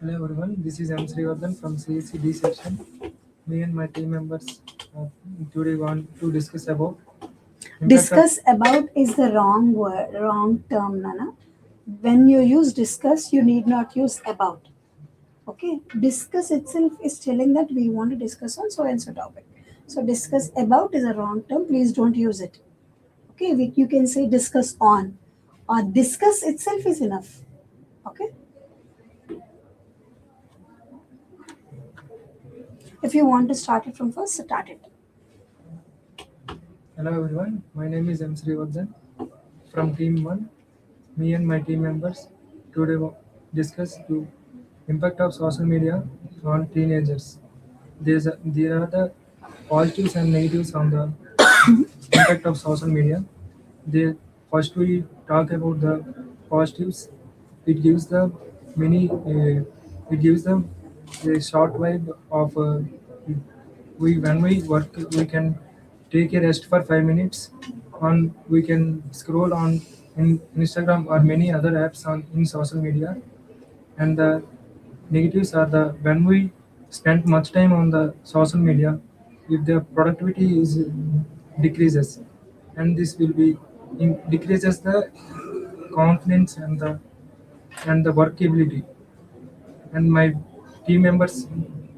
Hello everyone, this is M. Srivardhan from CSE-D section. Me and my team members uh, today want to discuss about impact of Discuss about is the wrong word, wrong term, Nana. When you use discuss, you need not use about. Okay, discuss itself is telling that we want to discuss on so and so topic. So discuss about is a wrong term. Please don't use it. Okay, you can say discuss on, or discuss itself is enough. Okay, if you want to start it from first, start it. Hello everyone, my name is M. Srivardhan from Team 1. Me and my team members today discuss the impact of social media on teenagers. There are the positives and negatives on the impact of social media. First we talk about the positives. It gives the many. It gives them a short vibe of. We when we work, we can take a rest for 5 minutes. On we can scroll on in Instagram or many other apps on in social media. And the negatives are the when we spend much time on the social media, if the productivity is decreases, and this will be decreases the confidence and the workability. And my team members,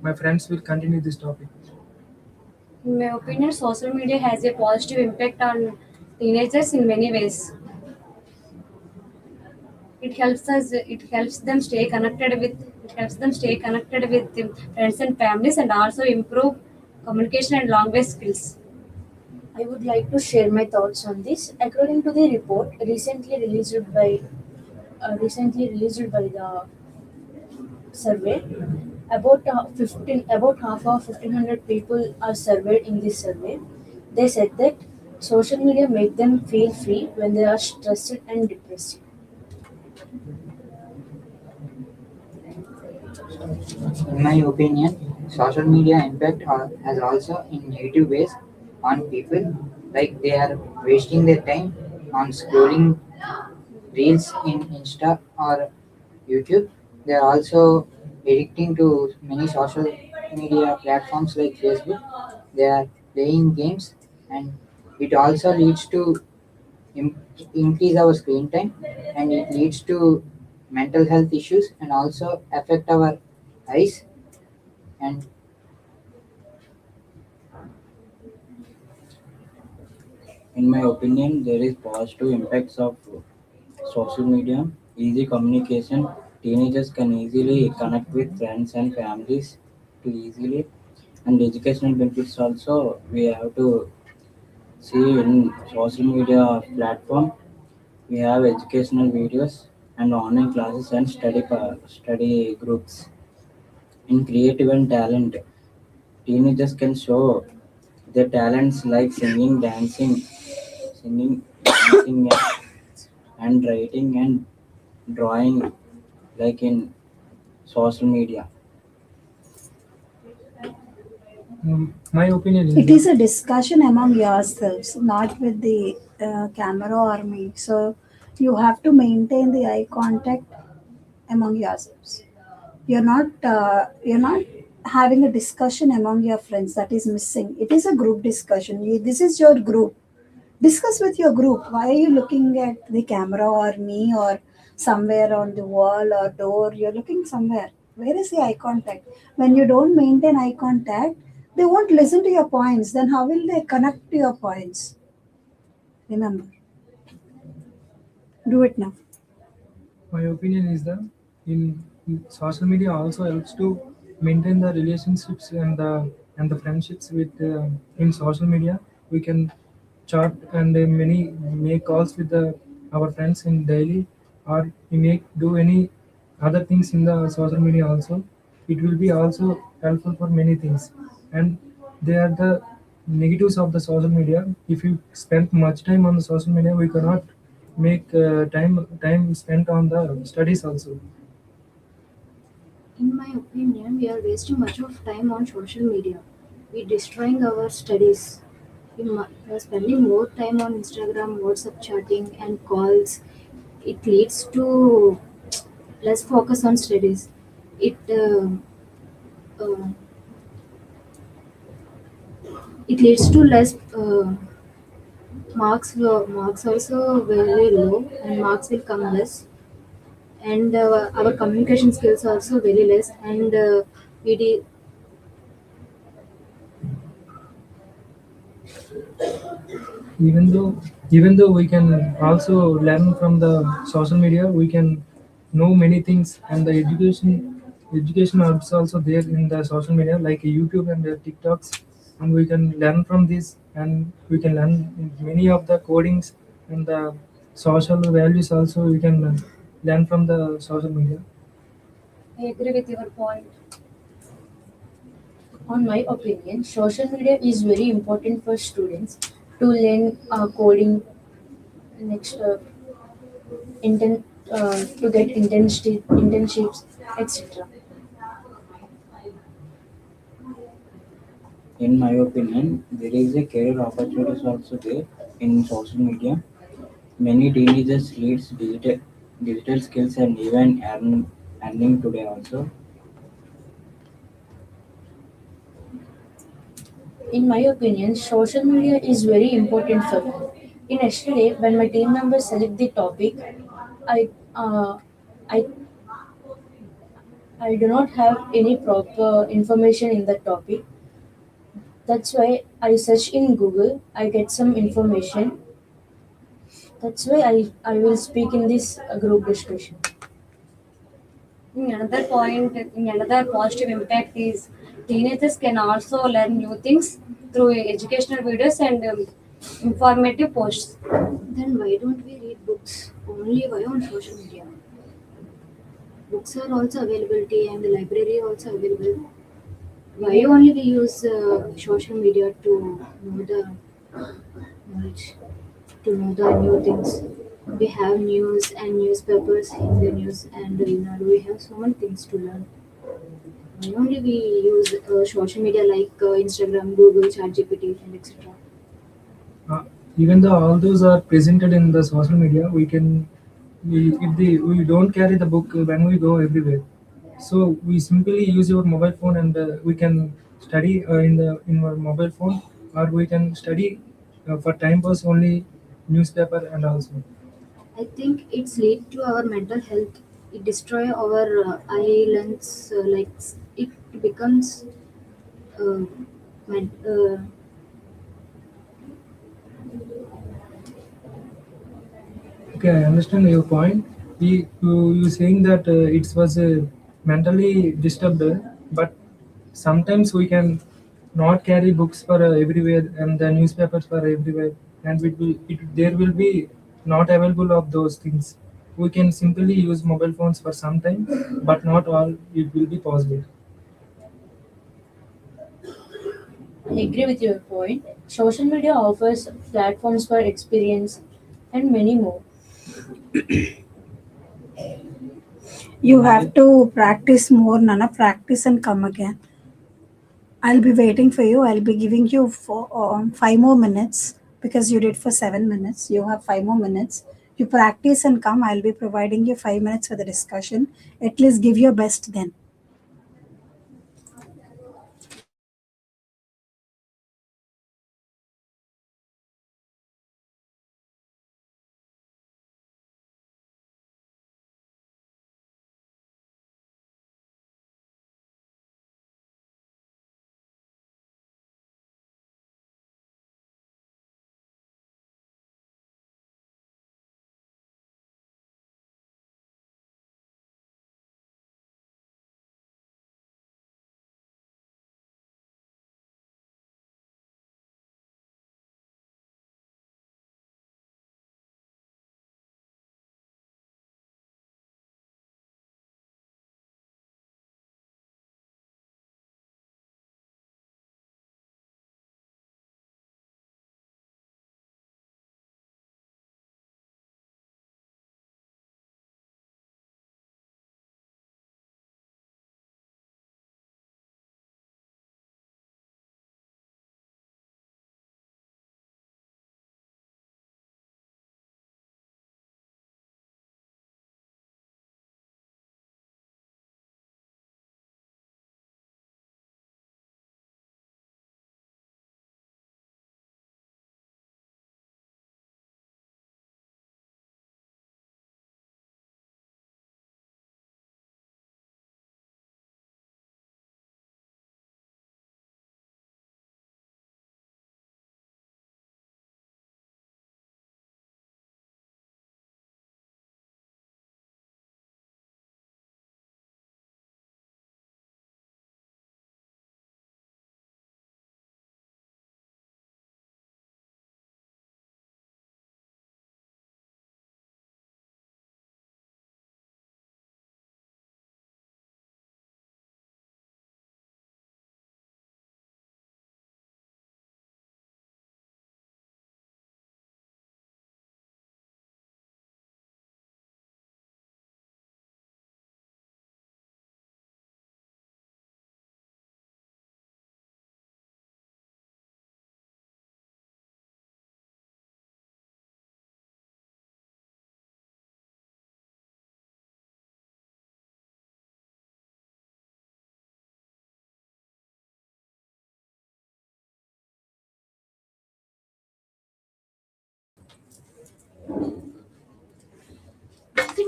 my friends will continue this topic. In my opinion, social media has a positive impact on teenagers in many ways. It helps them stay connected with friends and families and also improve communication and language skills. I would like to share my thoughts on this. According to the report recently released by the survey, about half of 1,500 people are surveyed in this survey. They said that social media make them feel free when they are stressed and depressed. In my opinion, social media impact has also in negative ways on people, like they are wasting their time on scrolling reels in Insta or YouTube. They are also addicting to many social media platforms like Facebook. They are playing games, and it also leads to im- increase our screen time, and it leads to mental health issues and also affect our eyes. And In my opinion, there is positive impacts of social media, easy communication. Teenagers can easily connect with friends and families too easily, and educational benefits also. We have to see in social media platform. We have educational videos and online classes and study groups. In creative and talent, teenagers can show their talents like singing, and writing and drawing, like in social media. My opinion is It that is a discussion among yourselves, not with the camera or me. So you have to maintain the eye contact among yourselves. You're not having a discussion among your friends. That is missing. It is a group discussion. This is your group. Discuss with your group. Why are you looking at the camera or me or somewhere on the wall or door? You're looking somewhere. Where is the eye contact? When you don't maintain eye contact, they won't listen to your points. Then how will they connect to your points? Remember, do it now. my opinion is that in social media also helps to maintain the relationships and the friendships with in social media. We can chat and many make calls with our friends in daily, or we make do any other things in the social media also. It will be also helpful for many things. And they are the negatives of the social media. If you spend much time on the social media, we cannot make time spent on the studies also. In my opinion, we are wasting much of time on social media. We're destroying our studies. We are spending more time on Instagram, WhatsApp chatting, and calls. It leads to less focus on studies. It uh, it leads to less marks. Marks also very low, and marks will come less, and our communication skills are also very less, and we de- Even though we can also learn from the social media, we can know many things, and the education is also there in the social media like YouTube and TikToks, and we can learn from this, and we can learn many of the codings and the social values also we can learn from the social media. I agree with your point. On my opinion, social media is very important for students to learn coding, next to get internships, etc. In my opinion, there is a career opportunities also there in social media. Many teenagers leads digital skills and even earning today also. In my opinion, social media is very important for me. In yesterday, when my team members select the topic, I uh, I I do not have any proper information in the topic. That's why I search in Google. I get some information. That's why I will speak in this group discussion. In another positive impact is teenagers can also learn new things through educational videos and informative posts. then why don't we read books? Only why on social media? Books are also availability and the library also available. Why only we use social media to know the knowledge, to know the new things? We have news and newspapers in the news, and we have so many things to learn. Why only we use social media like Instagram, Google, ChatGPT, and etc. uh, Even though all those are presented in the social media, we don't carry the book when we go everywhere, so we simply use your mobile phone, and we can study in our mobile phone, or we can study for time pass only newspaper and also. I think it's lead to our mental health. It destroy our islands. It becomes uh, men- uh, Okay, I understand your point. You saying that it was mentally disturbed, but sometimes we can not carry books for everywhere and the newspapers for everywhere, and there will be not available of those things. We can simply use mobile phones for some time, but not all. It will be possible. I agree with your point. Social media offers platforms for experience and many more. You have to practice more, Nana. Practice and come again. I'll be waiting for you. I'll be giving you 5 more minutes because you did for 7 minutes. You have 5 more minutes. You practice and come. I'll be providing you 5 minutes for the discussion. At least give your best then.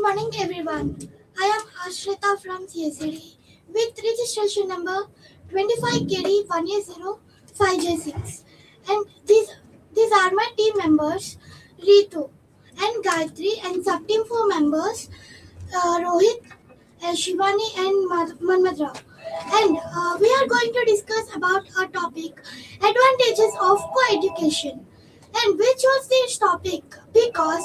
Good morning, everyone. I am Ashrita from CSE-D with registration number 25KD1805J6. And these are my team members, Ritu and Gayatri, and sub-team 4 members, Rohit, Shivani, and Manmadra. And we are going to discuss about a topic, advantages of co-education. And we chose this topic because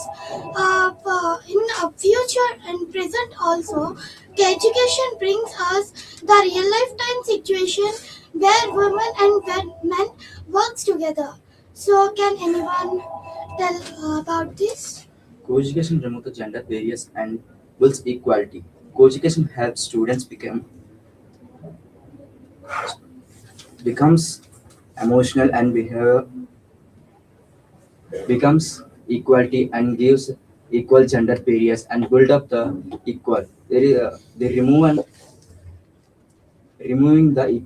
in a future and present also, the education brings us the real lifetime situation where women and where men works together. So can anyone tell about this? Co-education removes the gender barriers and builds equality. Co-education helps students becomes emotional and behavior becomes equality and gives equal gender barriers and build up the equal. They removing the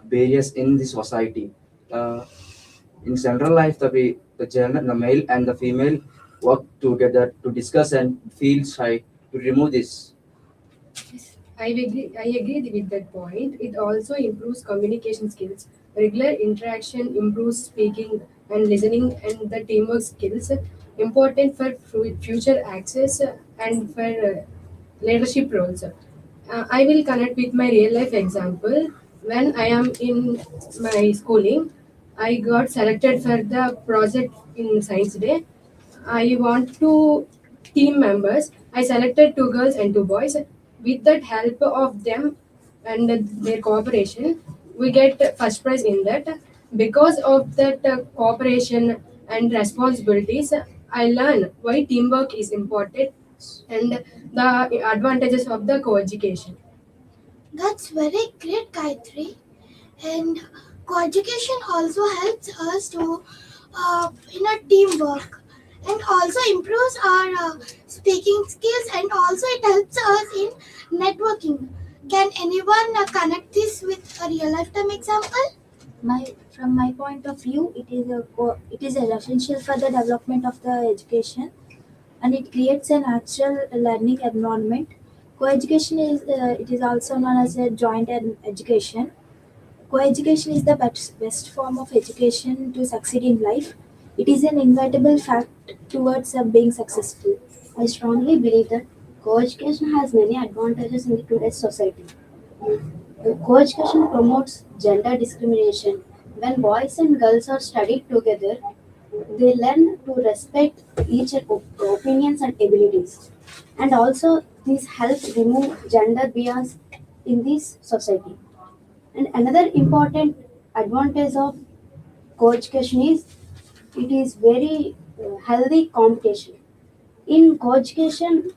barriers in the society. Uh, in general life, the male and the female work together to discuss and feel shy to remove this. I agree with that point. It also improves communication skills. Regular interaction improves speaking and listening and the teamwork skills, important for future access and for leadership roles. I will connect with my real life example. When I am in my schooling, I got selected for the project in Science Day. I want two team members. I selected two girls and two boys. With that help of them and their cooperation, we get first prize in that. Because of that cooperation and responsibilities, I learn why teamwork is important and the advantages of the co-education. That's very great, Gayatri. And co-education also helps us to in a teamwork and also improves our speaking skills and also it helps us in networking. Can anyone connect this with a real lifetime example? From my point of view, it is essential for the development of the education, and it creates a natural learning environment. Co-education is it is also known as a joint education. Co-education is the best form of education to succeed in life. It is an inevitable fact towards being successful. I strongly believe that co-education has many advantages in today's society. Co-education promotes gender discrimination. When boys and girls are studied together, they learn to respect each opinions and abilities. And also, this helps remove gender bias in this society. And another important advantage of co-education is it is very healthy competition. In co-education,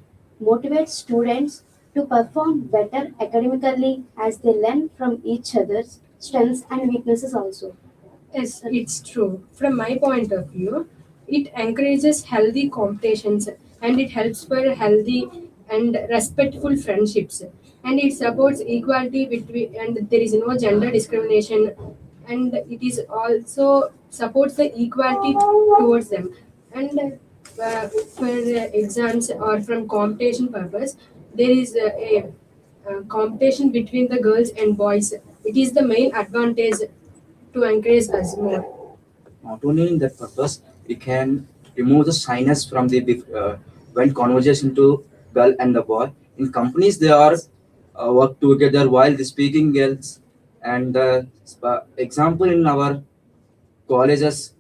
motivates students to perform better academically as they learn from each other's strengths and weaknesses also. Yes, it's true. From my point of view, it encourages healthy competitions and it helps for healthy and respectful friendships. And it supports equality between and there is no gender discrimination and it is also supports the equality towards them. And for exams or from competition purpose, there is a competition between the girls and boys. It is the main advantage to encourage us more. Not only in that purpose, we can remove the shyness from the when conversation to girl and the boy. In companies, they are work together while the speaking girls. And example in our colleges,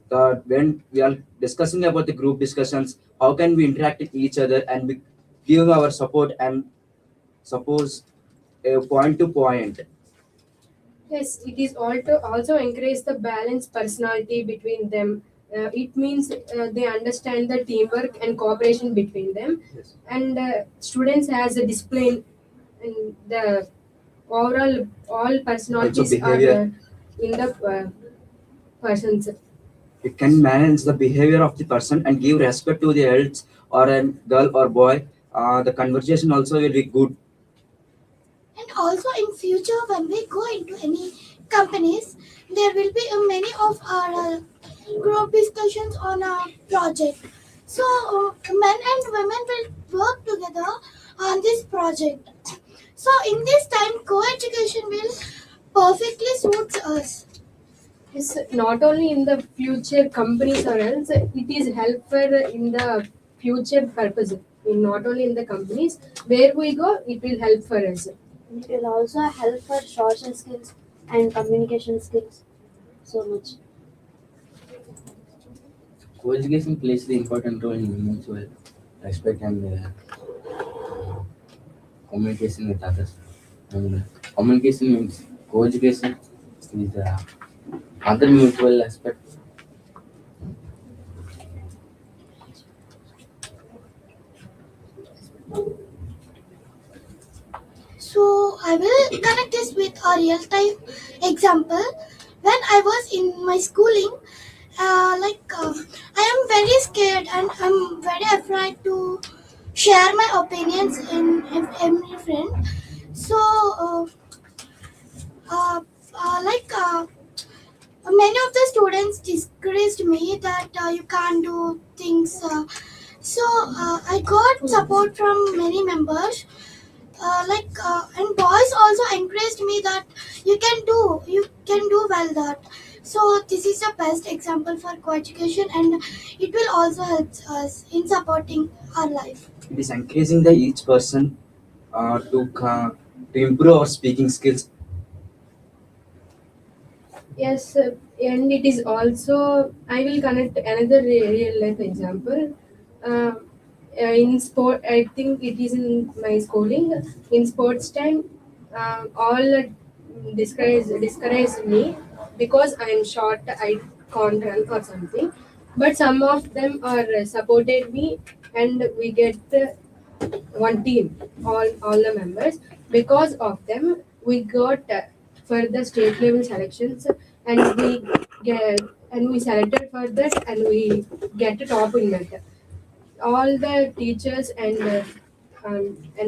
when we are discussing about the group discussions, how can we interact with each other and we give our support and suppose a point to point. Yes, it is also encourage the balanced personality between them. It means they understand the teamwork and cooperation between them, Yes. and students has a discipline and the overall all personalities are behavior. in the persons. It can manage the behavior of the person and give respect to the elders or a girl or boy. The conversation also will be good. And also in future when we go into any companies, there will be many of our group discussions on a project. So men and women will work together project. So in this time, co-education will perfectly suits us. Yes, not only in the future companies or else, it is helpful in the future purpose. Not only in the companies, where we go, it will help for us. It will also help for social skills and communication skills so much. Co-education plays the important role in mutual respect and communication with others. And communication means co-education is other mutual aspect. So I will connect this with a real time example. When I was in my schooling, I am very scared and I'm very afraid to share my opinions in every friend. So uh, like many of the students discouraged me that you can't do things. I got support from many members. And boys also encouraged me that you can do well that. So this is the best example for co-education, and it will also help us in supporting our life. It is encouraging the each person to improve our speaking skills. Yes, and it is also, I will connect another real life example. Uh, in sport, I think it is in my schooling. In sports time, all discourage me because I am short, I can't run or something. But some of them are supported me, and we get one team, all the members. Because of them, we got for the state level selections, and get we selected for that, and we get a top in that. All the teachers and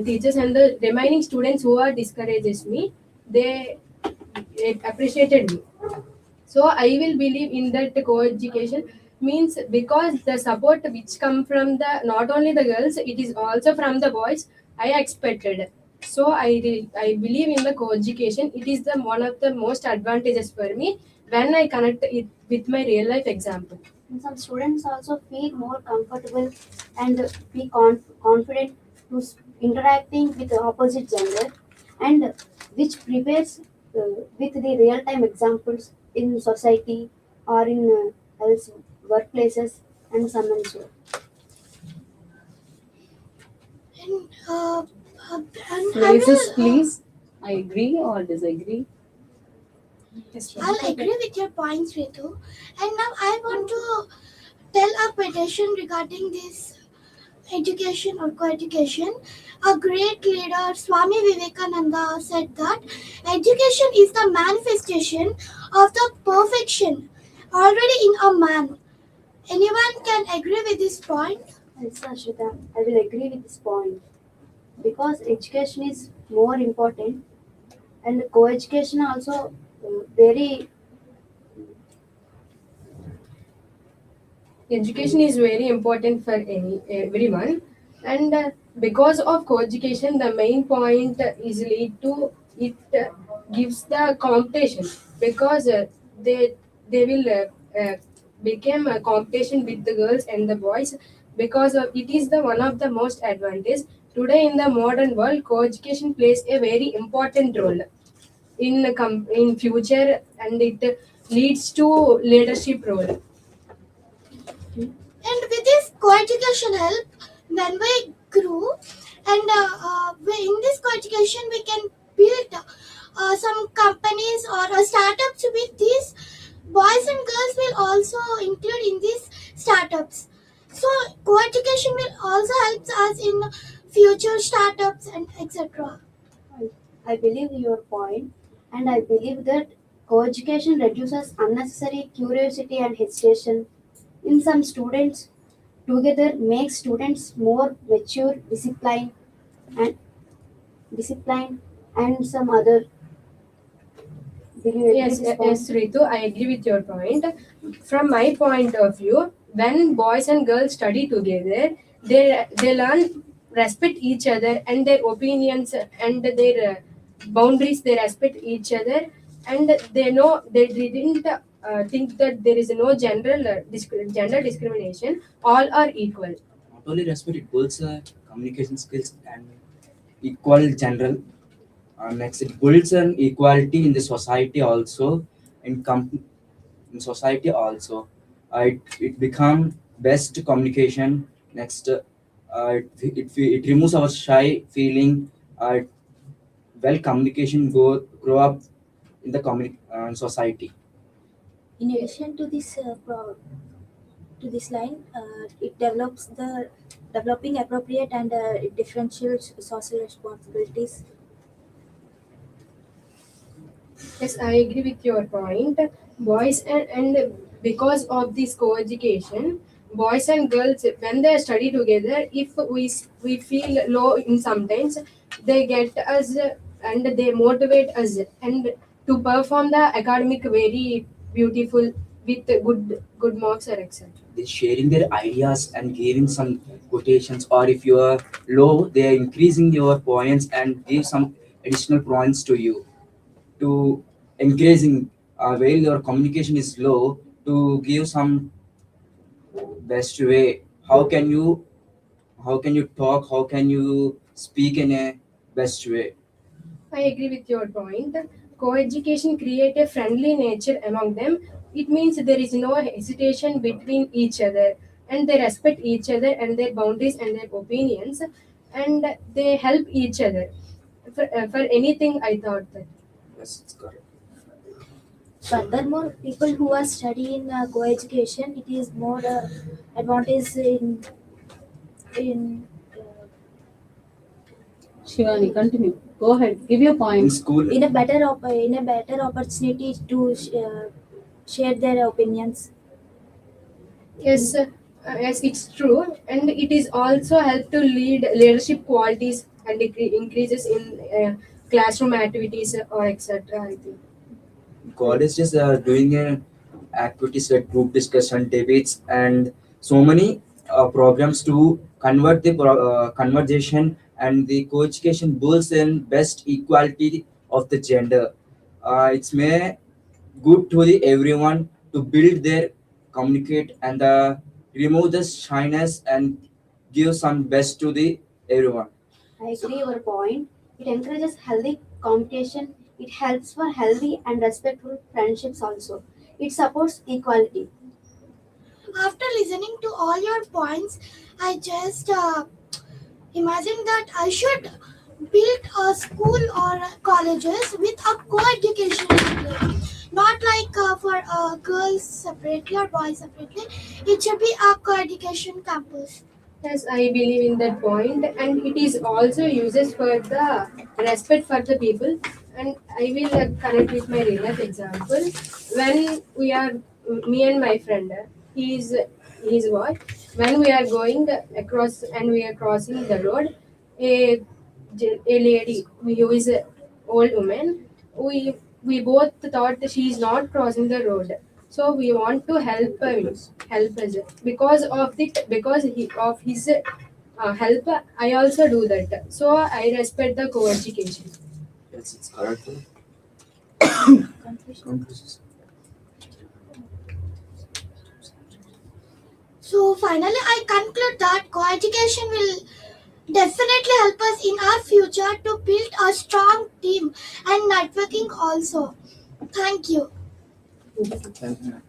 teachers and the remaining students who are discourages me, they appreciated me. So I will believe in that co-education means, because the support which come from the not only the girls, it is also from the boys. I expected. So I believe in the co-education. It is the one of the most advantages for me when I connect it with my real life example. And some students also feel more comfortable and be confident to interacting with the opposite gender, and which prepares with the real time examples in society or in else workplaces and so on and so. And uh, and Phrases, please. I agree or disagree. I'll agree with your points, Ritu. And now I want to tell a petition regarding this education or co-education. A great leader, Swami Vivekananda, said that education is the manifestation of the perfection already in a man. Anyone can agree with this point? Yes, Ashita, I will agree with this point because education is more important, and co-education also very. Education is very important for everyone, and because of co-education, the main point is lead to it gives the competition, because they will become a competition with the girls and the boys, because of it is the one of the most advantage today in the modern world. Co-education plays a very important role in in future, and it leads to leadership role. And with this co-education help, when we grew, and in this co-education we can build some companies or startups with these boys and girls will also include in these startups. So co-education will also help us in future startups and etc. I believe your point, and I believe that co-education reduces unnecessary curiosity and hesitation in some students. Together makes students more mature, and disciplined, and some other. Do you agree Yes, with this point? yes, Ritu, I agree with your point. From my point of view, when boys and girls study together, they learn respect each other and their opinions and their boundaries. They respect each other, and they didn't think that there is no gender discrimination. All are equal. Not only respect, it builds communication skills and equal general. Next, it builds an equality in the society also. In in society also, it become best communication. Next, it removes our shy feeling. Well, communication grow up in the society. In addition to this line, it develops the developing appropriate and differential social responsibilities. Yes, I agree with your point. Boys and because of this co-education, boys and girls, when they study together, if we feel low in sometimes, they get us and they motivate us and to perform the academic very beautiful with good marks or etc. They sharing their ideas and giving some quotations, or if you are low, they are increasing your points and give some additional points to you to encouraging while your communication is low to give some best way. How can you talk, how can you speak in a best way. I agree with your point. Co-education create a friendly nature among them. It means there is no hesitation between each other, and they respect each other and their boundaries and their opinions, and they help each other. For anything, I thought that. Yes, it's correct. Furthermore, people who are studying co-education, it is more advantage in Shivani, continue. Go ahead. Give your In point. school, in a better opportunity to share their opinions. Yes, it's true, and it is also help to lead leadership qualities and increases in classroom activities or etc. I think. college is doing activities like group discussion, debates, and so many programs to convert the conversation, and the co-education builds in best equality of the gender. It's may good to the everyone to build their communicate and remove the shyness and give some best to the everyone. I agree your point. It encourages healthy competition. It helps for healthy and respectful friendships also. It supports equality. After listening to all your points, I just imagine that I should build a school or colleges with a co-education discipline. Not like for girls separately or boys separately. It should be a co-education campus. Yes, I believe in that point, and it is also uses for the respect for the people. And I will connect with my real life example. When we are, me and my friend, he's what? When we are going across and we are crossing the road, a a lady who is an old woman, we both thought that she is not crossing the road, so we want to help us because of his help. I also do that, so I respect the co-education. Yes, it's correct. Conclusions. So finally, I conclude that co-education will definitely help us in our future to build a strong team and networking also. Thank you. Thank you.